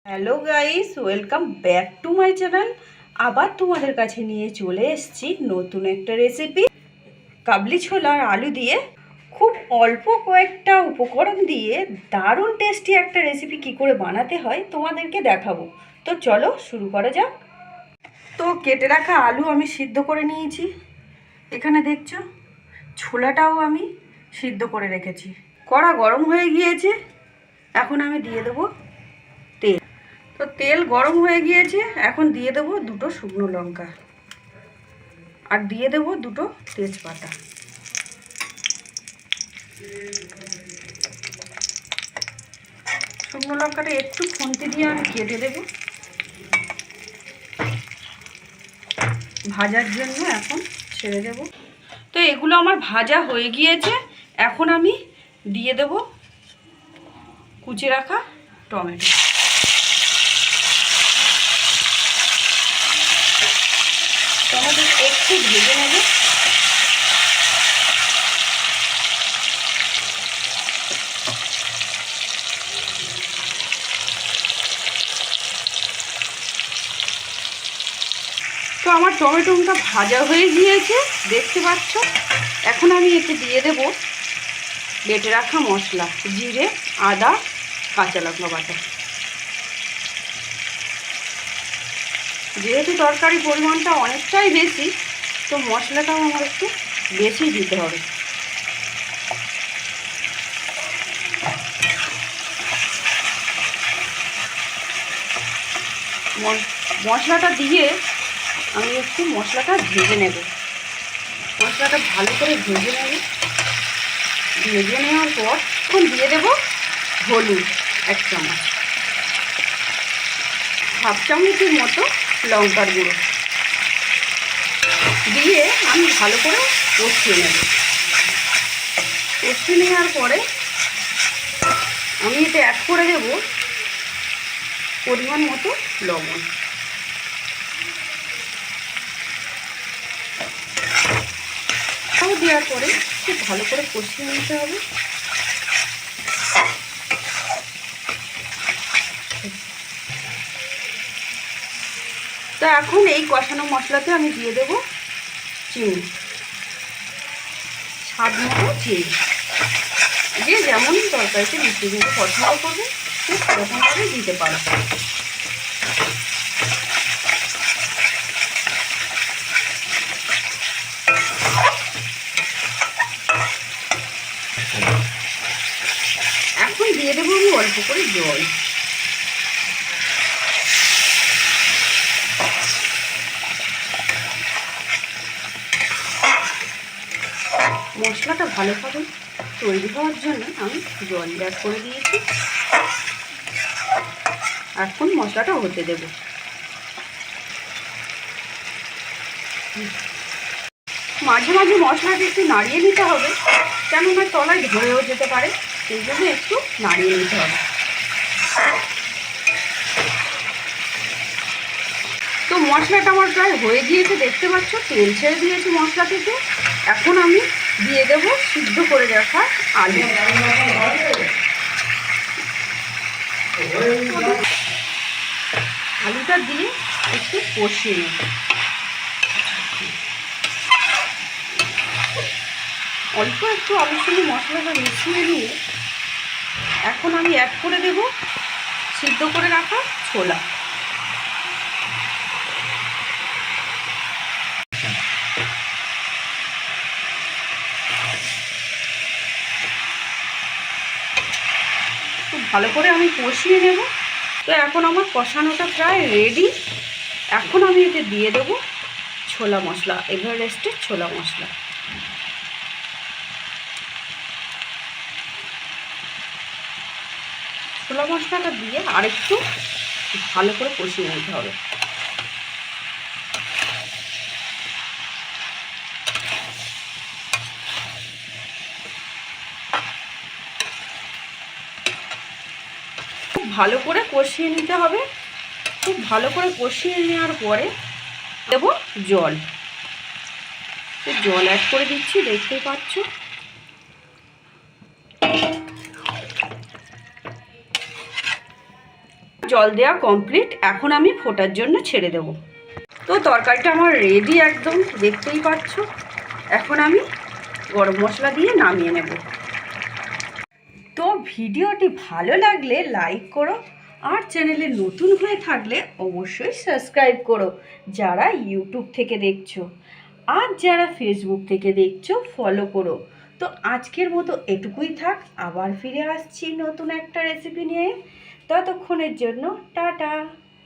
Hello guys, welcome back to my channel. আবার তোমাদের কাছে নিয়ে চলে এসেছি নতুন একটা রেসিপি। কাবলি ছোলা আর আলু দিয়ে খুব অল্প কয়েকটা উপকরণ দিয়ে দারুণ টেস্টি একটা রেসিপি কি করে বানাতে হয় তোমাদেরকে দেখাবো। তো চলো শুরু করা যাক। তো কেটে রাখা আলু আমি সিদ্ধ করে নিয়েছি। এখানে দেখছো ছোলাটাও আমি সিদ্ধ করে রেখেছি। কড়া গরম হয়ে গিয়েছে, এখন আমি দিয়ে দেবো তেল। তো তেল গরম হয়ে গিয়েছে, এখন দিয়ে দেবো দুটো শুকনো লঙ্কা আর দিয়ে দেবো দুটো তেজপাতা। শুকনো লঙ্কাটা একটু খুন্তি দিয়ে আমি কেটে দেব ভাজার জন্য, এখন ছেড়ে দেব। তো এগুলো আমার ভাজা হয়ে গিয়েছে, এখন আমি দিয়ে দেব কুচি রাখা টমেটো। টমেটো একটু ভেজে নেব। তো আমার টমেটোটা ভাজা হয়ে গিয়েছে, দেখতে পাচ্ছ। এখন আমি এতে দিয়ে দেব বেটে রাখা মশলা, জিরে, আদা, কাঁচা লঙ্কা বাটা। যেহেতু তরকারির পরিমাণটা অনেকটাই বেশি, তো মশলাটাও আমার একটু বেশি দিতে হবে। মশলাটা দিয়ে আমি একটু মশলাটা ভেজে নেব। মশলাটা ভালো করে ভেজে নেব। ভেজে নেওয়ার পর এখন দিয়ে দেব হলুদ 1 চামচ, হাফ চামচের মতো লঙ্কার গুঁড়ো দিয়ে আমি ভালো করে কষিয়ে নেব। কষিয়ে নেওয়ার পরে আমি এতে অ্যাড করে দেব পরিমাণ মতো লবণ। তাও দেওয়ার পরে খুব ভালো করে কষিয়ে নিতে হবে। তো এখন এই কষানো মশলাতে আমি দিয়ে দেব চিনি, স্বাদ মতো চিনি। যে যেমন তরকারিতে মিষ্টি কিন্তু পছন্দ করবে সে সেরকমভাবে দিতে পারে। এখন দিয়ে দেবো আমি অল্প করে জল। মশলাটা ভালোভাবে তৈরি হওয়ার জন্য আমি জল অ্যাড করে দিয়েছি। এখন মশলাটা হতে দেব। মাঝে মাঝে মশলাটা একটু নাড়িয়ে নিতে হবে, কেননা তলায় ধরেও যেতে পারে, সেই জন্য একটু নাড়িয়ে নিতে হবে। তো মশলাটা আমার প্রায় হয়ে গিয়েছে, দেখতে পাচ্ছ তেল ছেড়ে দিয়েছি মশলা থেকে। এখন আমি দিয়ে দেব সিদ্ধ করে রাখা আলু। আলুটা দিয়ে একটু কষিয়ে নেব। অল্প একটু আলুর সঙ্গে মশলাটা মিশিয়ে নিয়ে এখন আমি অ্যাড করে দেব সিদ্ধ করে রাখা ছোলা। খুব ভালো করে আমি কষিয়ে নেব। তো এখন আমার কষানোটা প্রায় রেডি। এখন আমি এতে দিয়ে দেব ছোলা মশলা, এভারেস্টের ছোলা মশলা। ছোলা মশলাটা দিয়ে আরেকটু ভালো করে কষিয়ে নিতে হবে। খুব ভালো করে কষিয়ে নিতে হবে। খুব ভালো করে কষিয়ে নেওয়ার পরে দেব জল। জল অ্যাড করে দিচ্ছি, দেখতেই পাচ্ছ। জল দেওয়া কমপ্লিট। এখন আমি ফোটার জন্য ছেড়ে দেব। তো তরকারিটা আমার রেডি একদম, দেখতেই পাচ্ছ। এখন আমি গরম মশলা দিয়ে নামিয়ে নেব। তো ভিডিওটি ভালো লাগলে লাইক করো, আর চ্যানেলে নতুন হয়ে থাকলে অবশ্যই সাবস্ক্রাইব করো যারা ইউটিউব থেকে দেখছো, আর যারা ফেসবুক থেকে দেখছো ফলো করো। তো আজকের মতো এটুকুই থাক, আবার ফিরে আসছি নতুন একটা রেসিপি নিয়ে। ততক্ষণের জন্য টাটা।